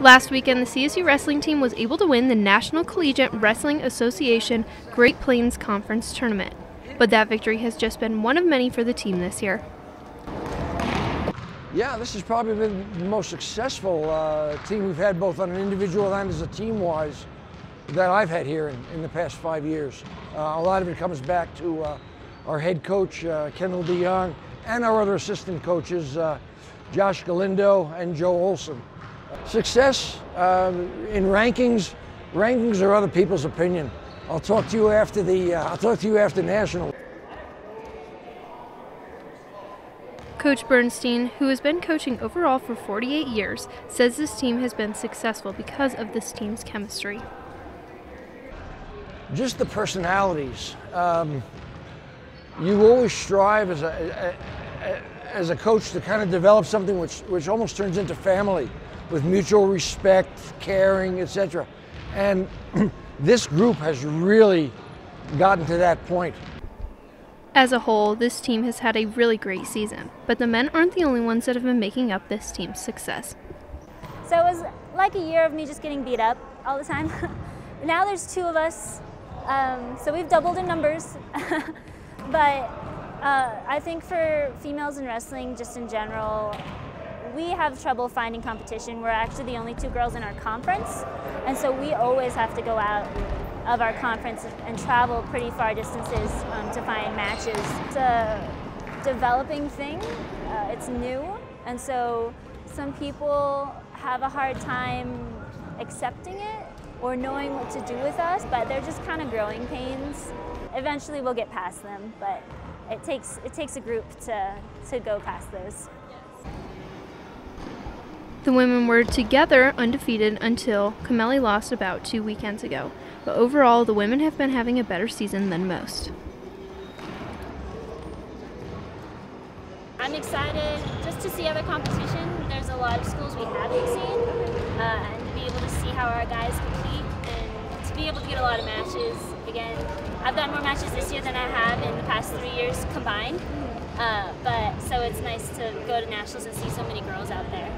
Last weekend, the CSU Wrestling Team was able to win the National Collegiate Wrestling Association Great Plains Conference Tournament. But that victory has just been one of many for the team this year. Yeah, this has probably been the most successful team we've had, both on an individual and as a team-wise, that I've had here in the past 5 years. A lot of it comes back to our head coach, Kendal Davis, and our other assistant coaches, Josh Galindo and Joe Olson. Success in rankings are other people's opinion. I'll talk to you after national. Coach Bernstein, who has been coaching overall for 48 years, says this team has been successful because of this team's chemistry. Just the personalities. You always strive as a coach to kind of develop something which almost turns into family, with mutual respect, caring, etc. And this group has really gotten to that point. As a whole, this team has had a really great season, but the men aren't the only ones that have been making up this team's success. So it was like a year of me just getting beat up all the time. Now there's 2 of us, so we've doubled in numbers. But I think for females in wrestling, just in general, we have trouble finding competition. We're actually the only 2 girls in our conference, and so we always have to go out of our conference and travel pretty far distances to find matches. It's a developing thing, it's new, and so some people have a hard time accepting it or knowing what to do with us, but they're just kind of growing pains. Eventually we'll get past them, but it takes a group to go past those. The women were together undefeated until KaMele lost about 2 weekends ago, but overall the women have been having a better season than most. I'm excited just to see other competition. There's a lot of schools we haven't seen, and to be able to see how our guys compete and to be able to get a lot of matches. Again, I've gotten more matches this year than I have in the past 3 years combined, so it's nice to go to nationals and see so many girls out there.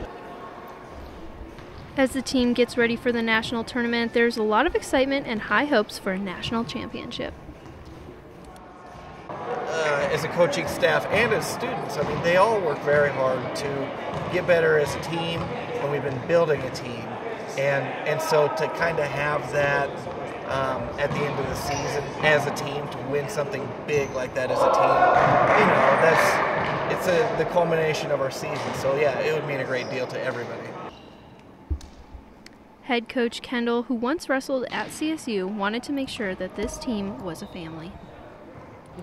As the team gets ready for the national tournament, there's a lot of excitement and high hopes for a national championship. As a coaching staff and as students, I mean, they all work very hard to get better as a team, and we've been building a team. And so to kind of have that at the end of the season as a team, to win something big like that as a team, it's the culmination of our season. So yeah, it would mean a great deal to everybody. Head coach Kendal, who once wrestled at CSU, wanted to make sure that this team was a family.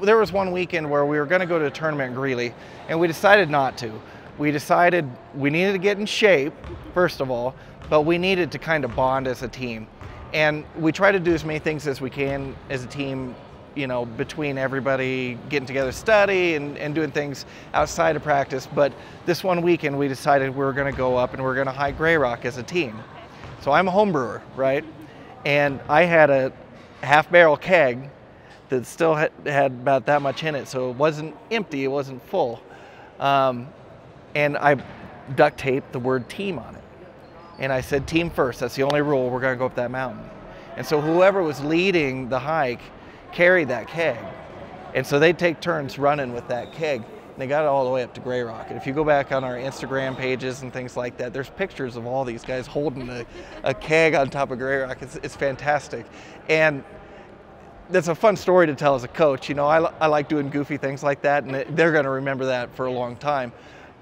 There was one weekend where we were going to go to a tournament in Greeley, and we decided not to. We decided we needed to get in shape, first of all, but we needed to kind of bond as a team. And we try to do as many things as we can as a team, you know, between everybody getting together to study and doing things outside of practice. But this one weekend we decided we were going to go up and we were going to hike Grey Rock as a team. So I'm a home brewer, right? And I had a half-barrel keg that still had about that much in it, so it wasn't empty, it wasn't full. And I duct taped the word team on it. And I said, team first, that's the only rule, we're gonna go up that mountain. And so whoever was leading the hike carried that keg. And so they'd take turns running with that keg. And they got it all the way up to Grey Rock. And if you go back on our Instagram pages and things like that, there's pictures of all these guys holding a keg on top of Grey Rock. It's fantastic. And that's a fun story to tell as a coach. You know, I like doing goofy things like that, and they're going to remember that for a long time.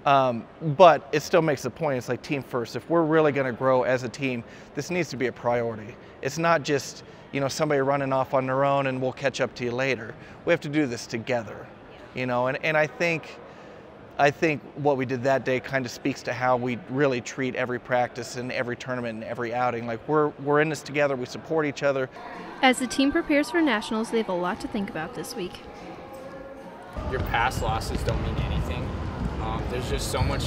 But it still makes the point, it's like team first. If we're really going to grow as a team, this needs to be a priority. It's not just, you know, somebody running off on their own and we'll catch up to you later. We have to do this together, you know, and I think what we did that day kind of speaks to how we really treat every practice and every tournament and every outing. Like we're in this together, we support each other. As the team prepares for nationals, they have a lot to think about this week. Your past losses don't mean anything. There's just so much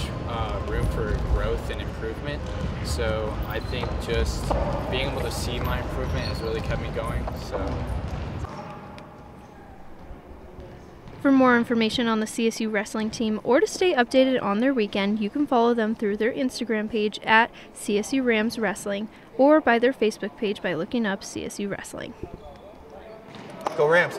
room for growth and improvement. So I think just being able to see my improvement has really kept me going. So For more information on the CSU Wrestling Team or to stay updated on their weekend, you can follow them through their Instagram page at CSU Rams Wrestling or by their Facebook page by looking up CSU Wrestling. Go Rams!